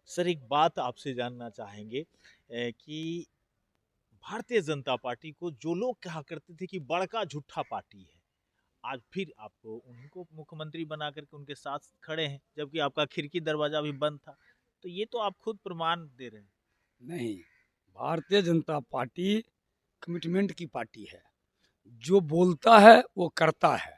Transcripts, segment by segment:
Sir एक बात आपसे जानना चाहेंगे कि भारतीय जनता पार्टी को जो लोग कहा करते थे कि बड़का झूठा पार्टी है, आज फिर आपको उनको मुख्यमंत्री बना करके उनके साथ खड़े हैं, जबकि आपका खिड़की दरवाजा भी बंद था। तो ये तो आप खुद प्रमाण दे रहे हैं। नहीं, भारतीय जनता पार्टी कमिटमेंट की पार्टी है। जो बोलता है वो करता है।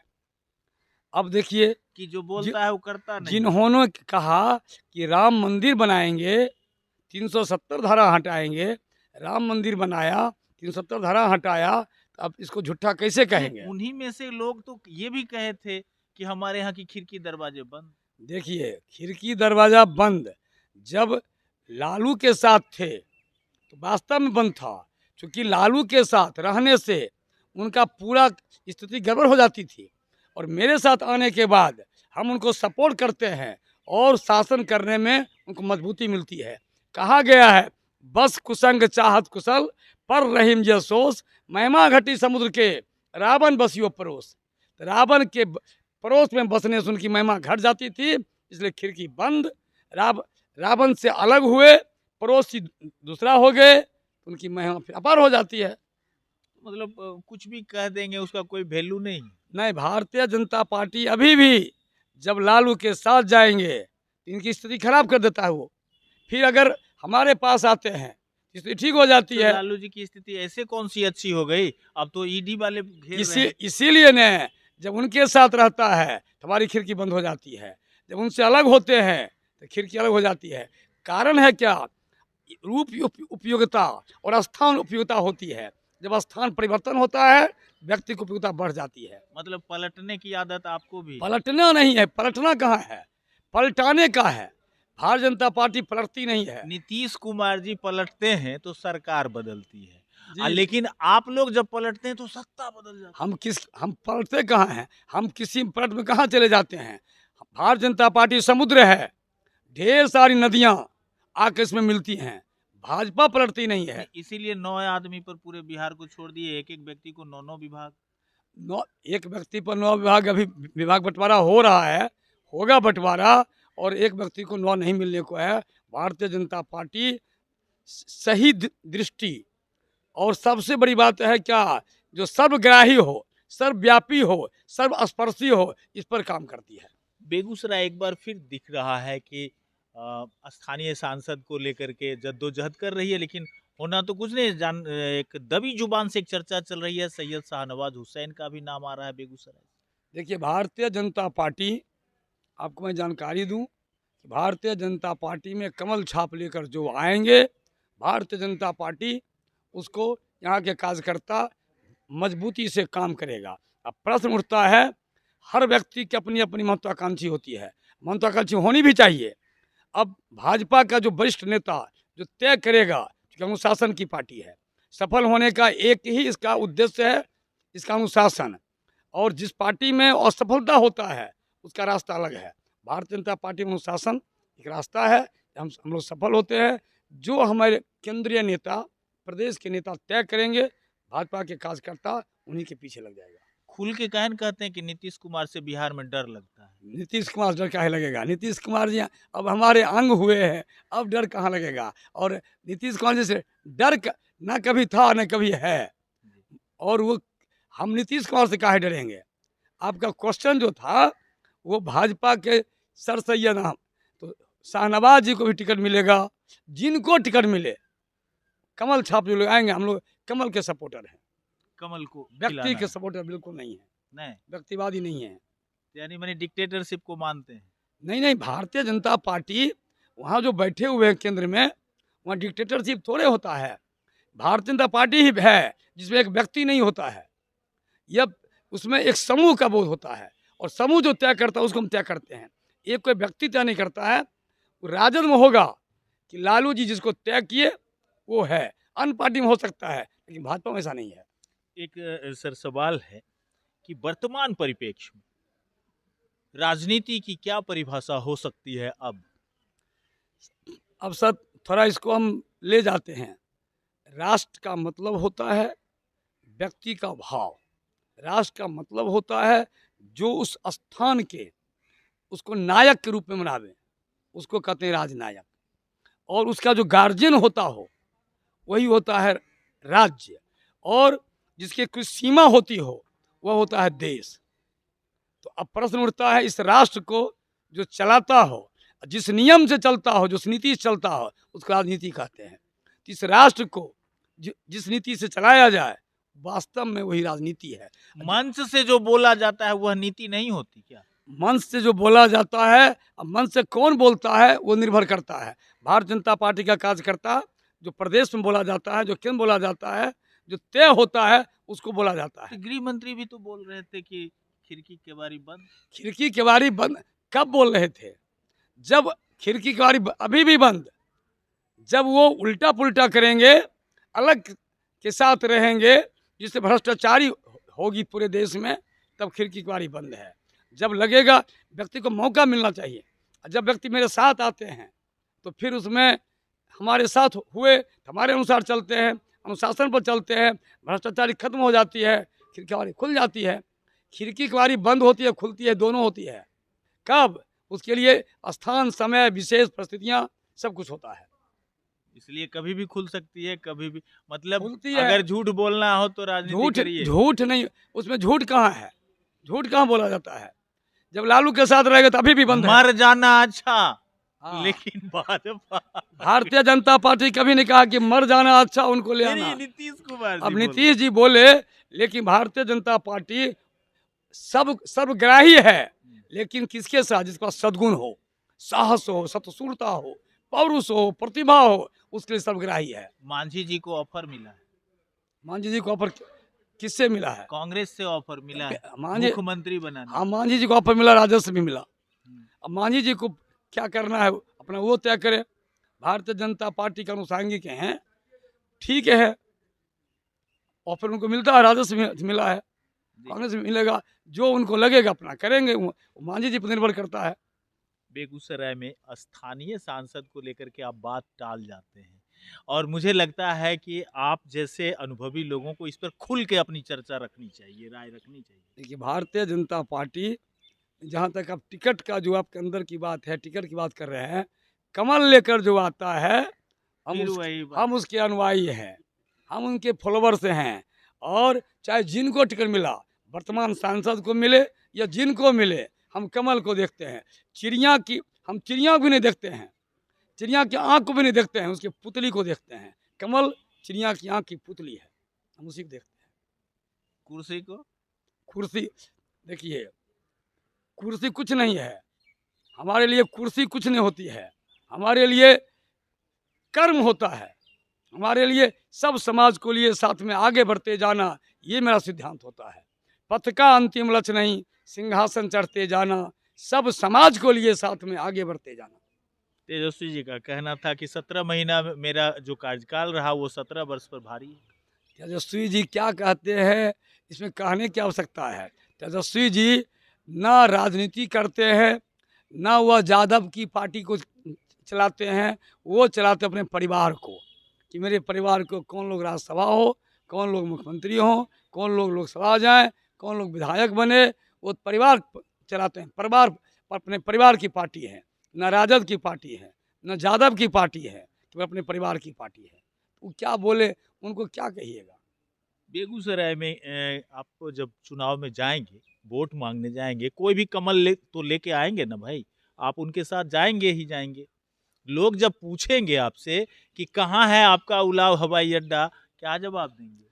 अब देखिए, कि जो जि, बोलता है वो करता नहीं है। जिन्होंने कहा कि राम मंदिर बनाएंगे, 370 धारा हटाएंगे, राम मंदिर बनाया, 370 धारा हटाया, तो अब इसको झूठा कैसे नहीं, कहेंगे? उन्हीं में से लोग तो ये भी कहे थे कि हमारे यहाँ की खिड़की दरवाजे बंद। देखिए, खिड़की दरवाजा बंद जब लालू के साथ थे तो वास्तव में बंद था, क्योंकि लालू के साथ रहने से उनका पूरा स्थिति गड़बड़ हो जाती थी। और मेरे साथ आने के बाद हम उनको सपोर्ट करते हैं और शासन करने में उनको मजबूती मिलती है। कहा गया है, बस कुसंग चाहत कुशल पर रहीम जे सोस, महिमा घटी समुद्र के रावण बसियो परोस। तो रावण के पड़ोस में बसने से उनकी महिमा घट जाती थी, इसलिए खिड़की बंद। रावण से अलग हुए, पड़ोसी दूसरा हो गए, तो उनकी महिमा फिर अपार हो जाती है। मतलब कुछ भी कह देंगे उसका कोई वैल्यू नहीं। नहीं, भारतीय जनता पार्टी अभी भी जब लालू के साथ जाएंगे तो इनकी स्थिति खराब कर देता है वो। फिर अगर हमारे पास आते हैं स्थिति ठीक हो जाती तो है। लालू जी की स्थिति ऐसे कौन सी अच्छी हो गई? अब तो ईडी वाले घेर रहे हैं। इसीलिए ने जब उनके साथ रहता है तो हमारी खिड़की बंद हो जाती है, जब उनसे अलग होते हैं तो खिड़की अलग हो जाती है। कारण है क्या? रूप उपयोगिता और स्थान उपयोगिता होती है। जब स्थान परिवर्तन होता है, व्यक्ति की उपयोगिता बढ़ जाती है। मतलब पलटने की आदत आपको भी है। पलटना नहीं है, पलटना कहाँ है, पलटाने का है। भारतीय जनता पार्टी पलटती नहीं है। नीतीश कुमार जी पलटते हैं तो सरकार बदलती है। जी, लेकिन आप लोग जब पलटते हैं तो सत्ता बदल जाती हम पलटते कहाँ हैं? हम किसी पलट में कहाँ चले जाते हैं? भारतीय जनता पार्टी समुद्र है, ढेर सारी नदियां आकर इसमें मिलती हैं। भाजपा पलटती नहीं है। है। नहीं, इसीलिए 9 आदमी पर पूरे बिहार को छोड़ दिए, एक एक व्यक्ति को 9 9 विभाग। नौ, एक व्यक्ति पर 9 विभाग, अभी विभाग बंटवारा हो रहा है, होगा बंटवारा, और एक व्यक्ति को 9 नहीं मिलने को है। भारतीय जनता पार्टी सही दृष्टि, और सबसे बड़ी बात है क्या, जो सर्वग्राही हो, सर्वव्यापी हो, सर्वस्पर्शी हो, इस पर काम करती है। बेगूसराय एक बार फिर दिख रहा है कि स्थानीय सांसद को लेकर के जद्दोजहद कर रही है, लेकिन होना तो कुछ नहीं। एक दबी जुबान से एक चर्चा चल रही है, सैयद शाहनवाज हुसैन का भी नाम आ रहा है बेगूसराय। देखिए, भारतीय जनता पार्टी, आपको मैं जानकारी दूं, भारतीय जनता पार्टी में कमल छाप लेकर जो आएंगे, भारतीय जनता पार्टी उसको यहाँ के कार्यकर्ता मजबूती से काम करेगा। अब प्रश्न उठता है, हर व्यक्ति की अपनी अपनी महत्वाकांक्षी होती है, महत्वाकांक्षी होनी भी चाहिए। अब भाजपा का जो वरिष्ठ नेता जो तय करेगा, क्योंकि अनुशासन की पार्टी है, सफल होने का एक ही इसका उद्देश्य है, इसका अनुशासन। और जिस पार्टी में असफलता होता है उसका रास्ता अलग है। भारतीय जनता पार्टी में अनुशासन एक रास्ता है, हम लोग सफल होते हैं। जो हमारे केंद्रीय नेता, प्रदेश के नेता तय करेंगे, भाजपा के कार्यकर्ता उन्हीं के पीछे लग जाएगा। खुल के कहन कहते हैं कि नीतीश कुमार से बिहार में डर लगता है। नीतीश कुमार डर काहे लगेगा? नीतीश कुमार जी अब हमारे अंग हुए हैं, अब डर कहाँ लगेगा? और नीतीश कुमार जी से डर ना कभी था न कभी है, और वो हम नीतीश कुमार से काहे डरेंगे? आपका क्वेश्चन जो था वो भाजपा के सर सैयद हम, तो शाहनवाज जी को भी टिकट मिलेगा, जिनको टिकट मिले। कमल छाप जो लोग आएंगे, हम लोग कमल के सपोर्टर हैं, कमल को व्यक्ति खिलाना के है। सपोर्टर बिल्कुल नहीं है, नहीं, व्यक्तिवादी नहीं है। यानी मैंने डिक्टेटरशिप को मानते हैं। नहीं नहीं, भारतीय जनता पार्टी वहाँ जो बैठे हुए हैं केंद्र में, वहाँ डिक्टेटरशिप थोड़े होता है। भारतीय जनता पार्टी ही है जिसमें एक व्यक्ति नहीं होता है, यह उसमें एक समूह का बोध होता है, और समूह जो तय करता है उसको हम तय करते हैं। एक कोई व्यक्ति तय नहीं करता है। वो राजद में होगा कि लालू जी जिसको तय किए वो है, अन्य पार्टी में हो सकता है, लेकिन भाजपा में ऐसा नहीं है। एक सर सवाल है कि वर्तमान परिप्रेक्ष्य में राजनीति की क्या परिभाषा हो सकती है अब सर थोड़ा इसको हम ले जाते हैं। राष्ट्र का मतलब होता है व्यक्ति का भाव, राष्ट्र का मतलब होता है जो उस स्थान के उसको नायक के रूप में मनावे, उसको कहते हैं राजनायक। और उसका जो गार्जियन होता हो वही होता है राज्य, और जिसकी कुछ सीमा होती हो वह होता है देश। तो अब प्रश्न उठता है, इस राष्ट्र को जो चलाता हो, जिस नियम से चलता हो, जिस नीति से चलता हो, उसको राजनीति कहते हैं। तो इस राष्ट्र को जिस नीति से चलाया जाए वास्तव में वही राजनीति है। मंच से जो बोला जाता है वह नीति नहीं होती क्या? मंच से जो बोला जाता है, अब मंच से कौन बोलता है वो निर्भर करता है। भारतीय जनता पार्टी का कार्यकर्ता जो प्रदेश में बोला जाता है, जो केंद्र बोला जाता है, जो तय होता है उसको बोला जाता है। तो गृह मंत्री भी तो बोल रहे थे कि खिड़की केवाड़ी बंद। खिड़की केवाड़ी बंद कब बोल रहे थे? जब खिड़की केवाड़ी अभी भी बंद, जब वो उल्टा पुल्टा करेंगे, अलग के साथ रहेंगे, जिससे भ्रष्टाचारी होगी पूरे देश में, तब खिड़की केवाड़ी बंद है। जब लगेगा व्यक्ति को मौका मिलना चाहिए, जब व्यक्ति मेरे साथ आते हैं तो फिर उसमें हमारे साथ हुए, हमारे अनुसार चलते हैं, अनुशासन पर चलते हैं, भ्रष्टाचारी खत्म हो जाती है, खिड़की केवाड़ी खुल जाती है। खिड़की केवाड़ी बंद होती है, खुलती है, दोनों होती है। कब? उसके लिए स्थान, समय, विशेष परिस्थितियां, सब कुछ होता है। इसलिए कभी भी खुल सकती है, कभी भी, मतलब खुलती है। अगर झूठ बोलना हो तो राजनीति करिए। झूठ नहीं, उसमें झूठ कहाँ है? झूठ कहाँ बोला जाता है? जब लालू के साथ रहेगा तभी भी बंद है। मर जाना अच्छा, हाँ। लेकिन भाजपा, भारतीय जनता पार्टी कभी नहीं कहा कि मर जाना अच्छा, उनको ले आना। नीतीश कुमार अब नीतीश जी बोले, लेकिन भारतीय जनता पार्टी सर्वग्राही है, लेकिन किसके साथ? जिसके पास सद्गुण हो, साहस हो, सतसूरता हो, पौरुष हो, प्रतिभा हो, उसके लिए सर्वग्राही है। मांझी जी को ऑफर मिला है। मांझी जी को ऑफर किससे मिला है? कांग्रेस से ऑफर मिला है मांझी, मुख्यमंत्री बनाने। हाँ, मांझी जी को ऑफर मिला, राजस्व भी मिला। अब मांझी जी को क्या करना है अपना वो तय करे। भारतीय जनता पार्टी के अनुसांगिक हैं, ठीक है, ऑफर उनको मिलता है, राजस्व मिला है, कांग्रेस में मिलेगा, जो उनको लगेगा अपना करेंगे, वो मांझी जी पर निर्भर करता है। बेगूसराय में स्थानीय सांसद को लेकर के आप बात टाल जाते हैं, और मुझे लगता है कि आप जैसे अनुभवी लोगों को इस पर खुल के अपनी चर्चा रखनी चाहिए, राय रखनी चाहिए। देखिए, भारतीय जनता पार्टी, जहाँ तक अब टिकट का जो आपके अंदर की बात है, टिकट की बात कर रहे हैं, कमल लेकर जो आता है, हम उसके अनुयायी हैं, हम उनके फॉलोवर्स हैं, और चाहे जिनको टिकट मिला, वर्तमान सांसद को मिले या जिनको मिले, हम कमल को देखते हैं। हम चिड़िया को भी नहीं देखते हैं, चिड़िया की आँख को भी नहीं देखते हैं, उसके पुतली को देखते हैं। कमल चिड़िया की आँख की पुतली है, हम उसी को देखते हैं। कुर्सी देखिए, कुर्सी कुछ नहीं है हमारे लिए, कुर्सी कुछ नहीं होती है हमारे लिए, कर्म होता है हमारे लिए। सब समाज को लिए साथ में आगे बढ़ते जाना, ये मेरा सिद्धांत होता है। पथ का अंतिम लक्ष्य नहीं, सिंहासन चढ़ते जाना, सब समाज को लिए साथ में आगे बढ़ते जाना। तेजस्वी जी का कहना था कि 17 महीना मेरा जो कार्यकाल रहा वो 17 वर्ष पर भारी है। तेजस्वी जी क्या कहते हैं, इसमें कहने की आवश्यकता है? तेजस्वी जी ना राजनीति करते हैं, ना वह यादव की पार्टी को चलाते हैं, वो चलाते अपने परिवार को, कि मेरे परिवार को कौन लोग राज्यसभा हो, कौन लोग मुख्यमंत्री हो, कौन लोग लोकसभा जाएं, कौन लोग विधायक बने, वो परिवार चलाते हैं। परिवार अपने परिवार की पार्टी है, न राजद की पार्टी है, न यादव की पार्टी है, तो अपने परिवार की पार्टी है। वो क्या बोले, उनको क्या कहिएगा? बेगूसराय में आप जब चुनाव में जाएंगे, वोट मांगने जाएंगे, कोई भी कमल तो लेके आएंगे ना भाई, आप उनके साथ जाएंगे ही जाएंगे। लोग जब पूछेंगे आपसे कि कहाँ है आपका उलाव हवाई अड्डा, क्या जवाब देंगे?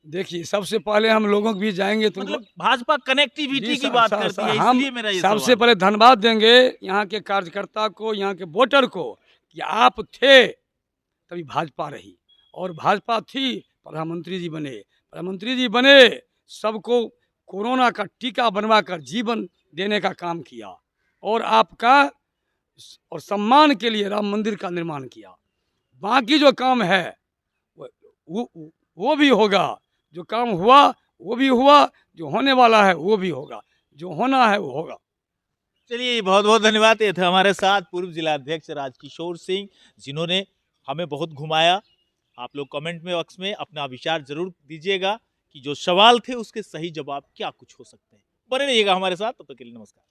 देखिए, सबसे पहले हम लोगों के बीच जाएंगे तो मतलब भाजपा कनेक्टिविटी की बात करती है, इसलिए मेरा ये सबसे पहले धन्यवाद देंगे यहाँ के कार्यकर्ता को, यहाँ के वोटर को, कि आप थे तभी भाजपा रही, और भाजपा थी, प्रधानमंत्री जी बने, सबको कोरोना का टीका बनवाकर जीवन देने का काम किया, और आपका और सम्मान के लिए राम मंदिर का निर्माण किया। बाकी जो काम है वो भी होगा, जो काम हुआ वो भी हुआ, जो होने वाला है वो भी होगा, जो होना है वो होगा। चलिए, बहुत बहुत धन्यवाद। ये थे हमारे साथ पूर्व जिलाध्यक्ष राजकिशोर सिंह, जिन्होंने हमें बहुत घुमाया। आप लोग कमेंट में बॉक्स में अपना विचार जरूर दीजिएगा कि जो सवाल थे उसके सही जवाब क्या कुछ हो सकते हैं। बने रहिएगा हमारे साथ, तब तक के लिए नमस्कार।